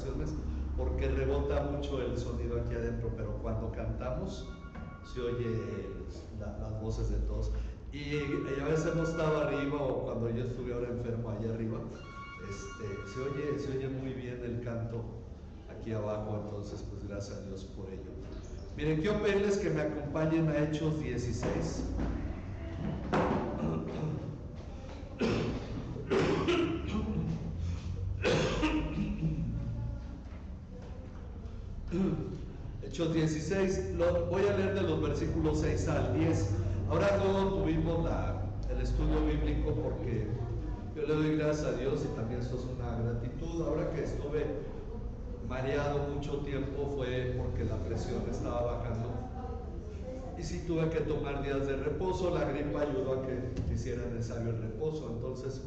ocasiones porque rebota mucho el sonido aquí adentro, pero cuando cantamos se oye las voces de todos. Y a veces no estaba arriba, o cuando yo estuve ahora enfermo allá arriba, se oye muy bien el canto aquí abajo. Entonces pues gracias a Dios por ello. Miren, quiero pedirles que me acompañen a Hechos 16. Hechos 16, voy a leer de los versículos 6 al 10. Ahora no tuvimos el estudio bíblico porque yo le doy gracias a Dios, y también esto es una gratitud. Ahora que estuve mareado mucho tiempo fue porque la presión estaba bajando, y sí tuve que tomar días de reposo. La gripa ayudó a que hiciera necesario el reposo. Entonces,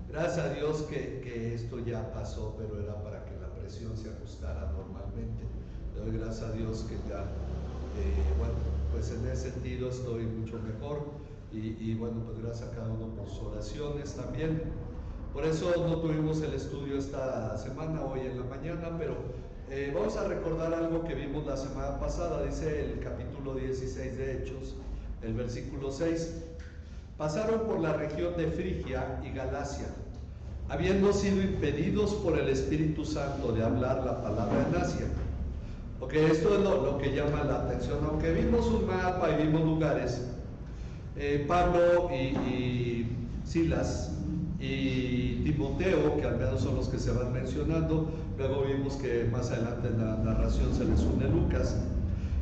gracias a Dios que esto ya pasó, pero era para que la presión se ajustara normalmente. Le doy gracias a Dios que ya, bueno, pues en ese sentido estoy mucho mejor, y bueno, pues gracias a cada uno por sus oraciones también. Por eso no tuvimos el estudio esta semana, hoy en la mañana, pero vamos a recordar algo que vimos la semana pasada. Dice el capítulo 16 de Hechos, el versículo 6. Pasaron por la región de Frigia y Galacia, habiendo sido impedidos por el Espíritu Santo de hablar la palabra en Asia. Ok, esto es lo que llama la atención. Aunque vimos un mapa y vimos lugares, Pablo y Silas y Timoteo, que al menos son los que se van mencionando, luego vimos que más adelante en la narración se les une Lucas,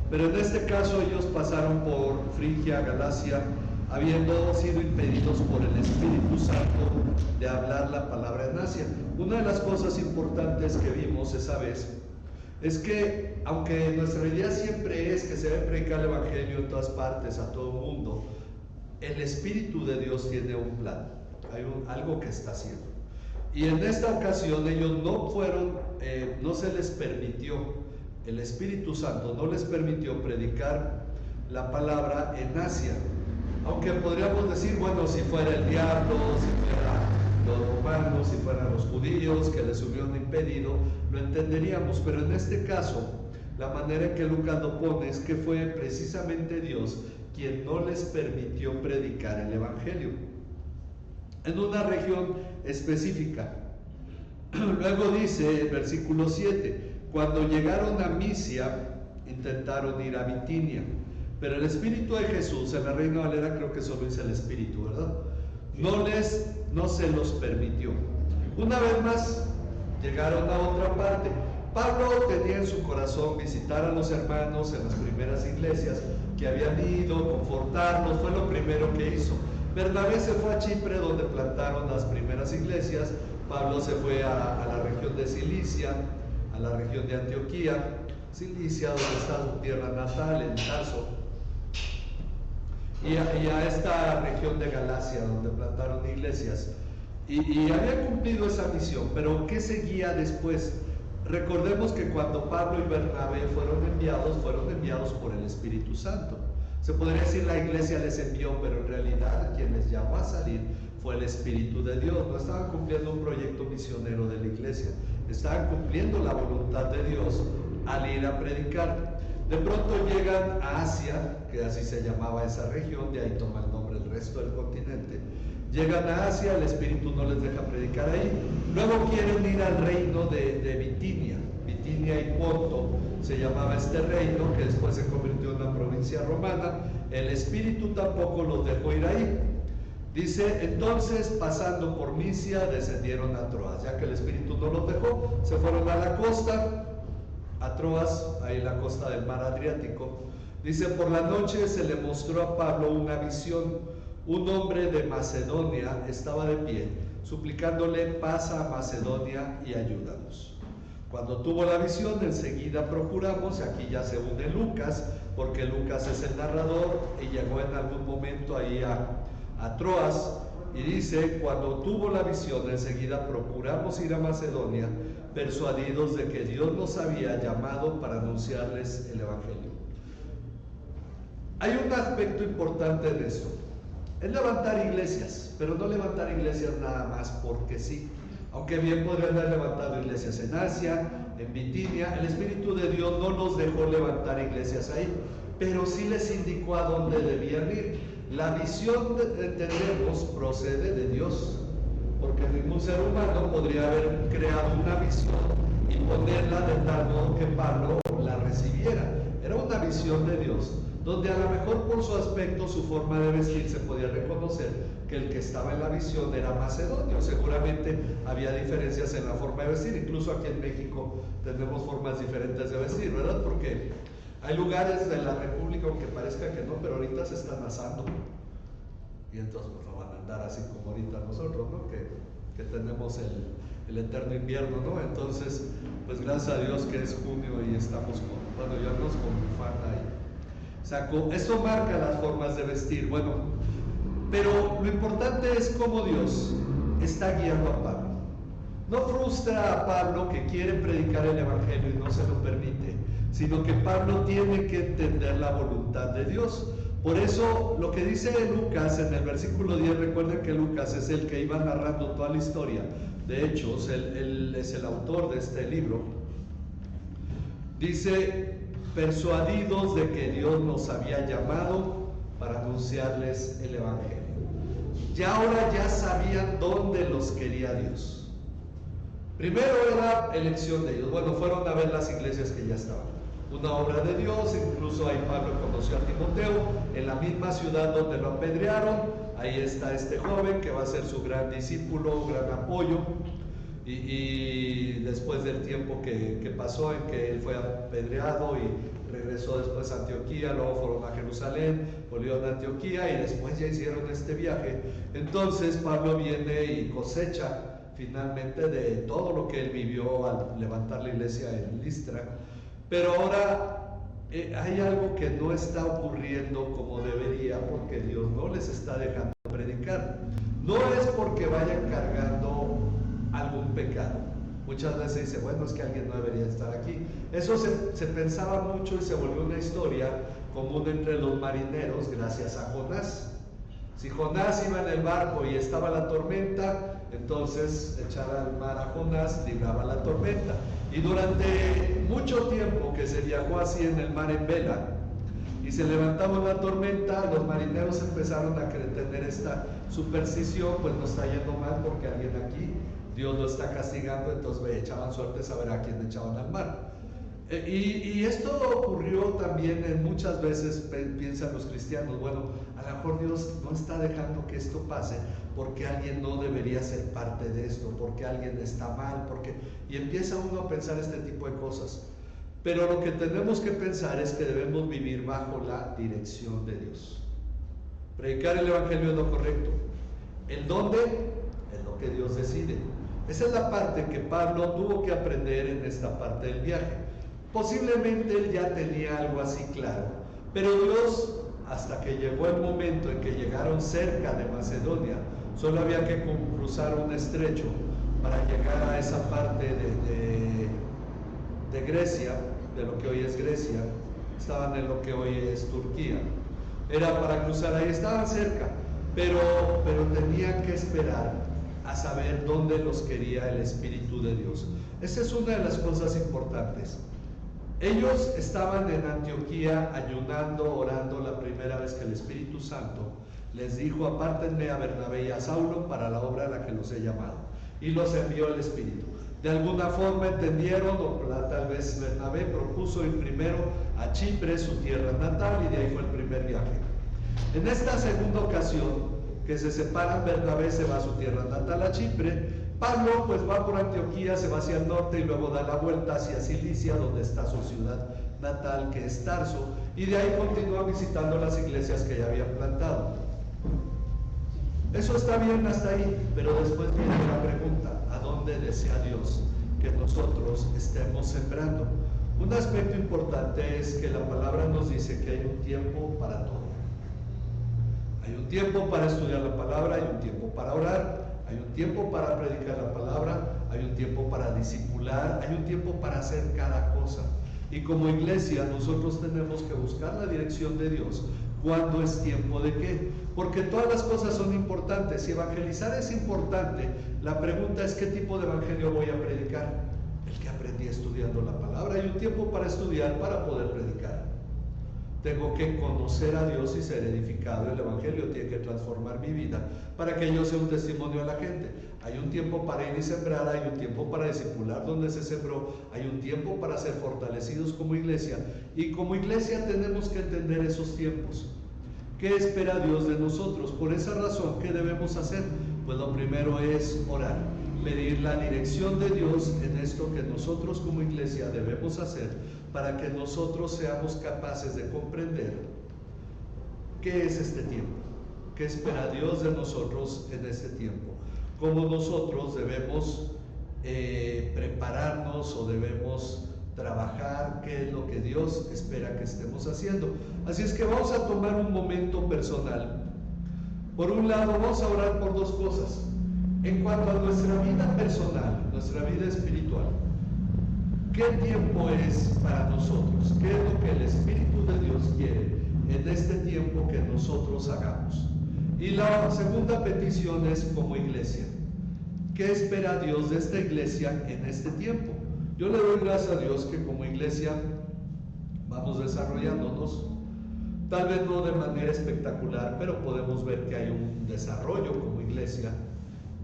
pero en este caso ellos pasaron por Frigia, Galacia, habiendo sido impedidos por el Espíritu Santo de hablar la palabra en Asia. Una de las cosas importantes que vimos esa vez es que, aunque nuestra idea siempre es que se debe predicar el Evangelio en todas partes, a todo el mundo, el Espíritu de Dios tiene un plan, hay algo que está haciendo. Y en esta ocasión ellos no fueron, no se les permitió, el Espíritu Santo no les permitió predicar la palabra en Asia. Aunque podríamos decir, bueno, si fuera el diablo, si fuera los romanos, si fueran los judíos que les hubieran impedido, lo entenderíamos. Pero en este caso, la manera en que Lucas lo pone es que fue precisamente Dios quien no les permitió predicar el Evangelio en una región específica. Luego dice el versículo 7, cuando llegaron a Misia, intentaron ir a Bitinia, pero el Espíritu de Jesús, en la Reina Valera creo que solo dice el Espíritu, ¿verdad? No se los permitió. Una vez más, llegaron a otra parte. Pablo tenía en su corazón visitar a los hermanos en las primeras iglesias que habían ido, confortarlos, fue lo primero que hizo. Bernabé se fue a Chipre, donde plantaron las primeras iglesias. Pablo se fue a la región de Cilicia, a la región de Antioquía, Cilicia, donde está su tierra natal, en Tarso, y a esta región de Galacia, donde plantaron iglesias, y había cumplido esa misión. Pero ¿qué seguía después? Recordemos que cuando Pablo y Bernabé fueron enviados por el Espíritu Santo. Se podría decir la iglesia les envió, pero en realidad quien les llamó a salir fue el Espíritu de Dios. No estaban cumpliendo un proyecto misionero de la iglesia, estaban cumpliendo la voluntad de Dios al ir a predicar. De pronto llegan a Asia, que así se llamaba esa región, de ahí toma el nombre el resto del continente. Llegan a Asia, el Espíritu no les deja predicar ahí. Luego quieren ir al reino de Bitinia. Bitinia y Ponto se llamaba este reino, que después se convirtió en una provincia romana. El Espíritu tampoco los dejó ir ahí. Dice, entonces pasando por Misia descendieron a Troas. Ya que el Espíritu no los dejó, se fueron a la costa, a Troas, ahí en la costa del mar Adriático. Dice, por la noche se le mostró a Pablo una visión. Un hombre de Macedonia estaba de pie, suplicándole, pasa a Macedonia y ayúdanos. Cuando tuvo la visión, enseguida procuramos, aquí ya se une Lucas, porque Lucas es el narrador, y llegó en algún momento ahí a Troas, y dice, cuando tuvo la visión, enseguida procuramos ir a Macedonia, persuadidos de que Dios nos había llamado para anunciarles el Evangelio. Hay un aspecto importante en esto. Es levantar iglesias, pero no levantar iglesias nada más porque sí. Aunque bien podrían haber levantado iglesias en Asia, en Bitinia, el Espíritu de Dios no los dejó levantar iglesias ahí, pero sí les indicó a dónde debían ir. La visión que tenemos procede de Dios, porque ningún ser humano podría haber creado una visión y ponerla de tal modo que Pablo la recibiera. Era una visión de Dios, donde a lo mejor por su aspecto, su forma de vestir, se podía reconocer que el que estaba en la visión era macedonio. Seguramente había diferencias en la forma de vestir, incluso aquí en México tenemos formas diferentes de vestir, ¿verdad? Porque hay lugares de la República, aunque parezca que no, pero ahorita se están asando. Y entonces pues no van a andar así como ahorita nosotros, ¿no? Que tenemos el eterno invierno, ¿no? Entonces, pues gracias a Dios que es junio y estamos yo ando con bufanda y saco. Esto marca las formas de vestir, bueno, pero lo importante es cómo Dios está guiando a Pablo. No frustra a Pablo que quiere predicar el Evangelio y no se lo permite, sino que Pablo tiene que entender la voluntad de Dios. Por eso lo que dice Lucas en el versículo 10, recuerden que Lucas es el que iba narrando toda la historia. De Hechos, él es el autor de este libro. Dice, persuadidos de que Dios nos había llamado para anunciarles el Evangelio. Ya ahora ya sabían dónde los quería Dios. Primero era elección de ellos. Bueno, fueron a ver las iglesias que ya estaban. Una obra de Dios, incluso ahí Pablo conoció a Timoteo, en la misma ciudad donde lo apedrearon. Ahí está este joven que va a ser su gran discípulo, gran apoyo. Y después del tiempo que pasó en que él fue apedreado y regresó después a Antioquía, luego fueron a Jerusalén, volvieron a Antioquía y después ya hicieron este viaje. Entonces Pablo viene y cosecha finalmente de todo lo que él vivió al levantar la iglesia en Listra. Pero ahora hay algo que no está ocurriendo como debería, porque Dios no les está dejando predicar. No es porque vayan cargando algún pecado. Muchas veces dice, bueno, es que alguien no debería estar aquí. Eso se pensaba mucho y se volvió una historia común entre los marineros gracias a Jonás. Si Jonás iba en el barco y estaba la tormenta, entonces echar al mar a Jonás libraba la tormenta. Y durante mucho tiempo que se viajó así en el mar en vela y se levantaba una tormenta, los marineros empezaron a tener esta superstición, pues no está yendo mal porque alguien aquí, Dios lo está castigando, entonces echaban suerte a saber a quién echaban al mar. Y esto ocurrió también en muchas veces, piensan los cristianos, bueno, a lo mejor Dios no está dejando que esto pase porque alguien no debería ser parte de esto, porque alguien está mal, y empieza uno a pensar este tipo de cosas. Pero lo que tenemos que pensar es que debemos vivir bajo la dirección de Dios. Predicar el Evangelio es lo correcto. El dónde es lo que Dios decide. Esa es la parte que Pablo tuvo que aprender en esta parte del viaje. Posiblemente él ya tenía algo así claro, pero Dios, hasta que llegó el momento en que llegaron cerca de Macedonia, solo había que cruzar un estrecho para llegar a esa parte de Grecia, de lo que hoy es Grecia. Estaban en lo que hoy es Turquía. Era para cruzar, ahí estaban cerca, pero tenían que esperar a saber dónde los quería el Espíritu de Dios. Esa es una de las cosas importantes. Ellos estaban en Antioquía ayunando, orando la primera vez que el Espíritu Santo les dijo, apártenme a Bernabé y a Saulo para la obra a la que los he llamado. Y los envió el Espíritu. De alguna forma entendieron, o tal vez Bernabé propuso ir primero a Chipre, su tierra natal, y de ahí fue el primer viaje. En esta segunda ocasión, que se separan, Bernabé se va a su tierra natal, a Chipre. Pablo pues va por Antioquía, se va hacia el norte y luego da la vuelta hacia Cilicia, donde está su ciudad natal, que es Tarso, y de ahí continúa visitando las iglesias que ya habían plantado. Eso está bien hasta ahí, pero después viene la pregunta, ¿a dónde desea Dios que nosotros estemos sembrando? Un aspecto importante es que la palabra nos dice que hay un tiempo para todo. Hay un tiempo para estudiar la palabra, hay un tiempo para orar, hay un tiempo para predicar la palabra, hay un tiempo para discipular, hay un tiempo para hacer cada cosa. Y como iglesia nosotros tenemos que buscar la dirección de Dios ¿Cuándo es tiempo de qué? Porque todas las cosas son importantes. Si evangelizar es importante, la pregunta es: ¿qué tipo de evangelio voy a predicar? El que aprendí estudiando la palabra. Hay un tiempo para estudiar para poder predicar. Tengo que conocer a Dios y ser edificado. El evangelio tiene que transformar mi vida para que yo sea un testimonio a la gente. Hay un tiempo para ir y sembrar, hay un tiempo para discipular donde se sembró, hay un tiempo para ser fortalecidos como iglesia, y como iglesia tenemos que entender esos tiempos. ¿Qué espera Dios de nosotros? Por esa razón, ¿qué debemos hacer? Pues lo primero es orar, pedir la dirección de Dios en esto que nosotros como iglesia debemos hacer, para que nosotros seamos capaces de comprender qué es este tiempo, qué espera Dios de nosotros en este tiempo, cómo nosotros debemos prepararnos o debemos trabajar, qué es lo que Dios espera que estemos haciendo. Así es que vamos a tomar un momento personal. Por un lado, vamos a orar por dos cosas. En cuanto a nuestra vida personal, nuestra vida espiritual, ¿qué tiempo es para nosotros? ¿Qué es lo que el Espíritu de Dios quiere en este tiempo que nosotros hagamos? Y la segunda petición es como iglesia. ¿Qué espera Dios de esta iglesia en este tiempo? Yo le doy gracias a Dios que como iglesia vamos desarrollándonos, tal vez no de manera espectacular, pero podemos ver que hay un desarrollo como iglesia,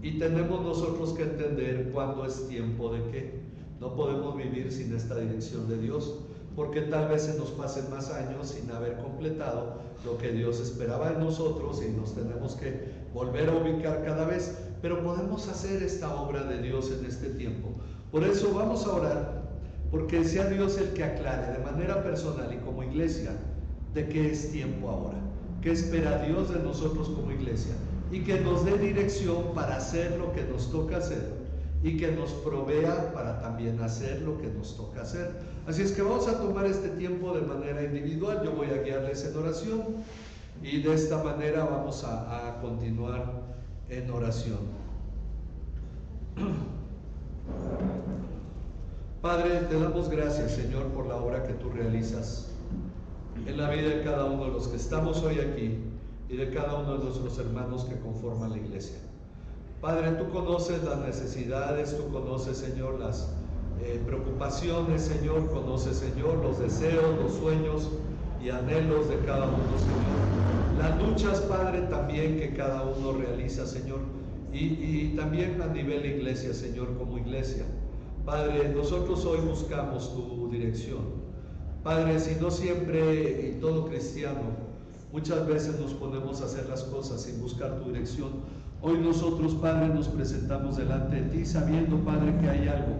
y tenemos nosotros que entender cuándo es tiempo de qué. No podemos vivir sin esta dirección de Dios, porque tal vez se nos pasen más años sin haber completado lo que Dios esperaba de nosotros y nos tenemos que volver a ubicar cada vez, pero podemos hacer esta obra de Dios en este tiempo. Por eso vamos a orar, porque sea Dios el que aclare de manera personal y como iglesia de qué es tiempo ahora, qué espera Dios de nosotros como iglesia, y que nos dé dirección para hacer lo que nos toca hacer, y que nos provea para también hacer lo que nos toca hacer. Así es que vamos a tomar este tiempo de manera individual. Yo voy a guiarles en oración, y de esta manera vamos a continuar en oración. Padre, te damos gracias, Señor, por la obra que tú realizas en la vida de cada uno de los que estamos hoy aquí y de cada uno de nuestros hermanos que conforman la iglesia. Padre, tú conoces las necesidades, tú conoces, Señor, las preocupaciones, Señor, conoces, Señor, los deseos, los sueños y anhelos de cada uno, Señor. Las luchas, Padre, también que cada uno realiza, Señor, y también a nivel de iglesia, Señor, como iglesia. Padre, nosotros hoy buscamos tu dirección. Padre, si no siempre, y todo cristiano, muchas veces nos ponemos a hacer las cosas sin buscar tu dirección. Hoy nosotros, Padre, nos presentamos delante de ti sabiendo, Padre, que hay algo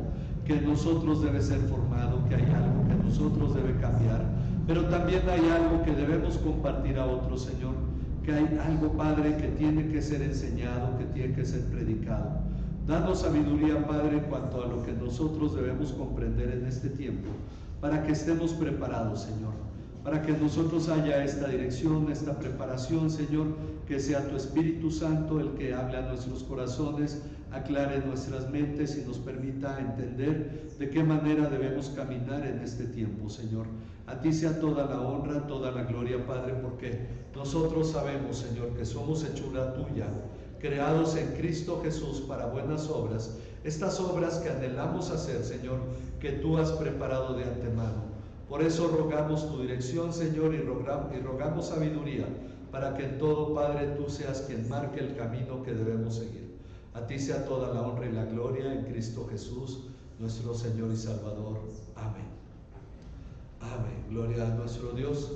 que en nosotros debe ser formado, que hay algo que en nosotros debe cambiar, pero también hay algo que debemos compartir a otros, Señor, que hay algo, Padre, que tiene que ser enseñado, que tiene que ser predicado. Danos sabiduría, Padre, en cuanto a lo que nosotros debemos comprender en este tiempo, para que estemos preparados, Señor, para que nosotros haya esta dirección, esta preparación, Señor, que sea tu Espíritu Santo el que hable a nuestros corazones, aclare nuestras mentes y nos permita entender de qué manera debemos caminar en este tiempo, Señor. A ti sea toda la honra, toda la gloria, Padre, porque nosotros sabemos, Señor, que somos hechura tuya, creados en Cristo Jesús para buenas obras, estas obras que anhelamos hacer, Señor, que tú has preparado de antemano. Por eso rogamos tu dirección, Señor, y rogamos sabiduría, para que en todo, Padre, tú seas quien marque el camino que debemos seguir. A ti sea toda la honra y la gloria en Cristo Jesús, nuestro Señor y Salvador. Amén. Amén. Gloria a nuestro Dios.